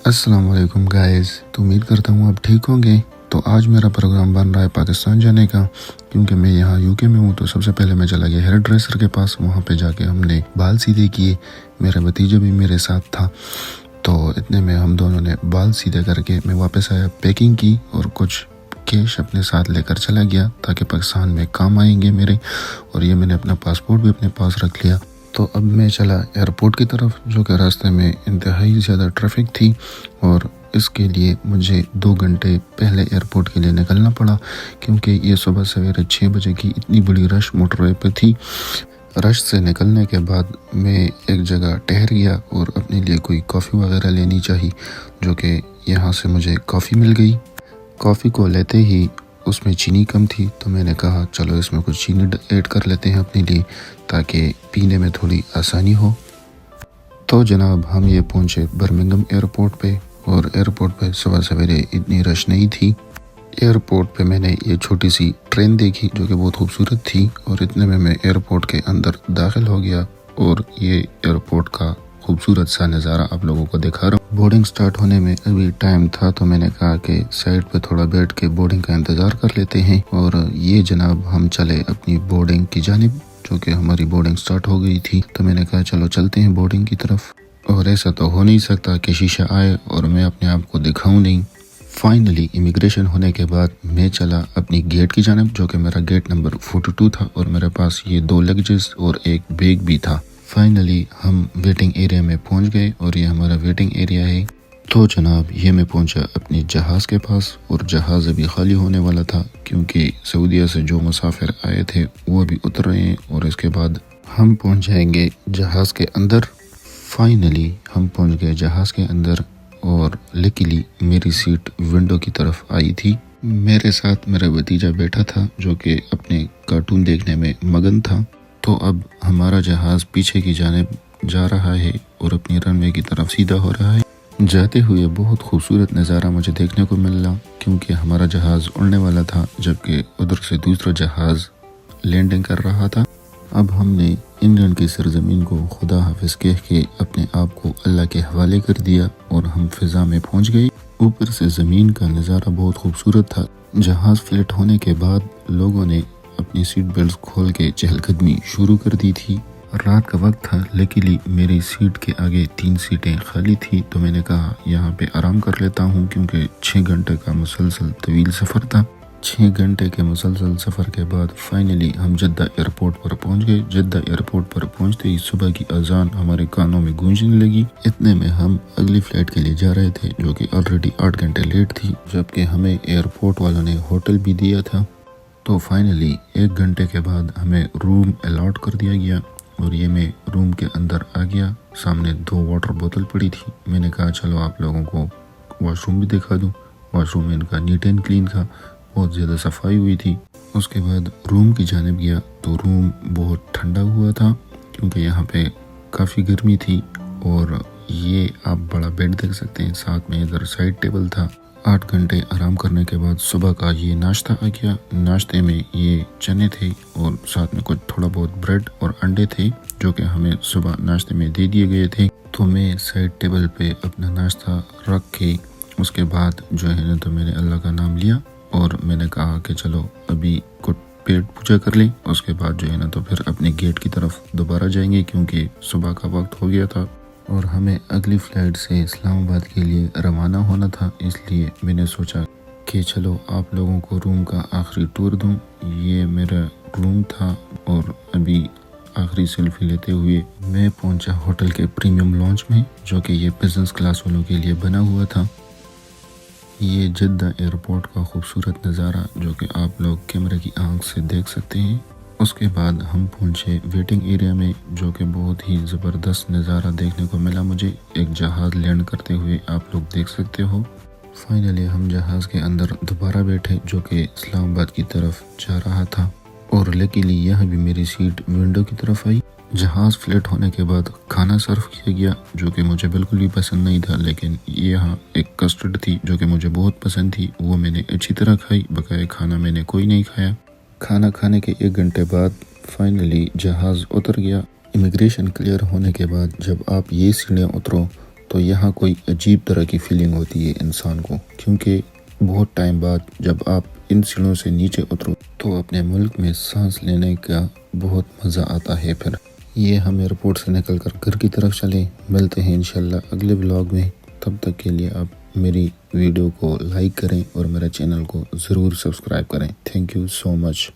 अस्सलाम वालेकुम गाइस। तो उम्मीद करता हूँ आप ठीक होंगे। तो आज मेरा प्रोग्राम बन रहा है पाकिस्तान जाने का, क्योंकि मैं यहाँ यूके में हूँ। तो सबसे पहले मैं चला गया हेयर ड्रेसर के पास। वहाँ पे जाके हमने बाल सीधे किए। मेरा भतीजा भी मेरे साथ था। तो इतने में हम दोनों ने बाल सीधे करके मैं वापस आया, पैकिंग की और कुछ कैश अपने साथ लेकर चला गया ताकि पाकिस्तान में काम आएंगे मेरे। और ये मैंने अपना पासपोर्ट भी अपने पास रख लिया। तो अब मैं चला एयरपोर्ट की तरफ, जो कि रास्ते में इंतहाई ज़्यादा ट्रैफिक थी और इसके लिए मुझे 2 घंटे पहले एयरपोर्ट के लिए निकलना पड़ा, क्योंकि ये सुबह सवेरे 6 बजे की इतनी बड़ी रश मोटरवे पे थी। रश से निकलने के बाद मैं एक जगह ठहर गया और अपने लिए कोई कॉफ़ी वगैरह लेनी चाहिए, जो कि यहाँ से मुझे कॉफ़ी मिल गई। कॉफ़ी को लेते ही उसमें चीनी कम थी, तो मैंने कहा चलो इसमें कुछ चीनी ऐड कर लेते हैं अपने लिए, ताकि पीने में थोड़ी आसानी हो। तो जनाब हम ये पहुँचे बर्मिंघम एयरपोर्ट पे, और एयरपोर्ट पे सुबह सवेरे इतनी रश नहीं थी। एयरपोर्ट पे मैंने ये छोटी सी ट्रेन देखी जो कि बहुत खूबसूरत थी, और इतने में मैं एयरपोर्ट के अंदर दाखिल हो गया और ये एयरपोर्ट का खूबसूरत सा नज़ारा आप लोगों को दिखा रहा हूँ। बोर्डिंग स्टार्ट होने में अभी टाइम था, तो मैंने कहा कि साइड पे थोड़ा बैठ के बोर्डिंग का इंतज़ार कर लेते हैं। और ये जनाब हम चले अपनी बोर्डिंग की जानिब, जो कि हमारी बोर्डिंग स्टार्ट हो गई थी। तो मैंने कहा चलो चलते हैं बोर्डिंग की तरफ। और ऐसा तो हो नहीं सकता कि शीशा आए और मैं अपने आप को दिखाऊं नहीं। फाइनली इमिग्रेशन होने के बाद मैं चला अपनी गेट की जानिब, जो कि मेरा गेट नंबर 42 था, और मेरे पास ये 2 लगेजेस और एक बैग भी था। फाइनली हम वेटिंग एरिया में पहुंच गए और ये हमारा वेटिंग एरिया है। तो जनाब ये मैं पहुंचा अपने जहाज़ के पास, और जहाज़ अभी खाली होने वाला था, क्योंकि सऊदीया से जो मुसाफिर आए थे वो अभी उतर रहे हैं और इसके बाद हम पहुंच जाएंगे जहाज़ के अंदर। फाइनली हम पहुंच गए जहाज़ के अंदर, और लकीली मेरी सीट विंडो की तरफ आई थी। मेरे साथ मेरा भतीजा बैठा था, जो कि अपने कार्टून देखने में मगन था। तो अब हमारा जहाज़ पीछे की जानिब जा रहा है और अपनी रनवे की तरफ सीधा हो रहा है। जाते हुए बहुत खूबसूरत नज़ारा मुझे देखने को मिल रहा, क्योंकि हमारा जहाज़ उड़ने वाला था, जबकि उधर से दूसरा जहाज़ लैंडिंग कर रहा था। अब हमने इंग्लैंड की सरजमीन को खुदा हाफिज कह के अपने आप को अल्लाह के हवाले कर दिया और हम फिजा में पहुंच गए। ऊपर से ज़मीन का नज़ारा बहुत खूबसूरत था। जहाज़ फ्लैट होने के बाद लोगों ने अपनी सीट बेल्ट खोल के चहलकदमी शुरू कर दी थी। रात का वक्त था, लेकिन मेरी सीट के आगे 3 सीटें खाली थी। तो मैंने कहा यहाँ पे आराम कर लेता हूँ, क्योंकि 6 घंटे का मुसलसल तवील सफ़र था। 6 घंटे के मुसलसल सफ़र के बाद फाइनली हम जद्दा एयरपोर्ट पर पहुँच गए। जद्दा एयरपोर्ट पर पहुँचते ही सुबह की अजान हमारे कानों में गूंजने लगी। इतने में हम अगली फ़्लाइट के लिए जा रहे थे, जो कि ऑलरेडी 8 घंटे लेट थी, जबकि हमें एयरपोर्ट वालों ने होटल भी दिया था। तो फाइनली 1 घंटे के बाद हमें रूम अलॉट कर दिया गया, और ये मैं रूम के अंदर आ गया। सामने 2 वाटर बोतल पड़ी थी। मैंने कहा चलो आप लोगों को वॉशरूम भी दिखा दूँ। वॉशरूम इनका नीट एंड क्लीन था, बहुत ज़्यादा सफाई हुई थी। उसके बाद रूम की जानिब गया, तो रूम बहुत ठंडा हुआ था, क्योंकि यहाँ पे काफ़ी गर्मी थी। और ये आप बड़ा बेड देख सकते हैं, साथ में इधर साइड टेबल था। 8 घंटे आराम करने के बाद सुबह का ये नाश्ता आ गया। नाश्ते में ये चने थे और साथ में कुछ थोड़ा बहुत ब्रेड और अंडे थे, जो कि हमें सुबह नाश्ते में दे दिए गए थे। तो मैं साइड टेबल पे अपना नाश्ता रख के उसके बाद जो है ना, तो मैंने अल्लाह का नाम लिया और मैंने कहा कि चलो अभी कुछ पेट पूजा कर लें। उसके बाद जो है ना, तो फिर अपने गेट की तरफ दोबारा जाएंगे, क्योंकि सुबह का वक्त हो गया था और हमें अगली फ़्लाइट से इस्लामाबाद के लिए रवाना होना था। इसलिए मैंने सोचा कि चलो आप लोगों को रूम का आखिरी टूर दूं। ये मेरा रूम था, और अभी आखिरी सेल्फी लेते हुए मैं पहुंचा होटल के प्रीमियम लॉन्च में, जो कि ये बिजनेस क्लास वालों के लिए बना हुआ था। ये जद्दा एयरपोर्ट का खूबसूरत नज़ारा, जो कि आप लोग कैमरे की आंख से देख सकते हैं। उसके बाद हम पहुंचे वेटिंग एरिया में, जो कि बहुत ही ज़बरदस्त नज़ारा देखने को मिला मुझे। एक जहाज़ लैंड करते हुए आप लोग देख सकते हो। फाइनली हम जहाज़ के अंदर दोबारा बैठे, जो कि इस्लामाबाद की तरफ जा रहा था, और लकीली यहाँ भी मेरी सीट विंडो की तरफ आई। जहाज़ फ्लैट होने के बाद खाना सर्व किया गया, जो कि मुझे बिल्कुल भी पसंद नहीं था, लेकिन यहाँ एक कस्टर्ड थी जो कि मुझे बहुत पसंद थी। वो मैंने अच्छी तरह खाई, बकाया खाना मैंने कोई नहीं खाया। खाना खाने के 1 घंटे बाद फाइनली जहाज़ उतर गया। इमिग्रेशन क्लियर होने के बाद जब आप ये सीढ़ियाँ उतरो تو یہاں کوئی عجیب طرح کی فیلنگ ہوتی ہے انسان کو، کیونکہ بہت ٹائم بعد جب آپ ان سیڑھیوں سے نیچے اترو تو اپنے ملک میں سانس لینے کا بہت مزہ آتا ہے۔ پھر یہ ہم ایئرپورٹ سے نکل کر گھر کی طرف چلیں، ملتے ہیں انشاءاللہ اگلے بلاگ میں۔ تب تک کے لیے آپ میری ویڈیو کو لائک کریں اور میرے چینل کو ضرور سبسکرائب کریں۔ Thank you so much.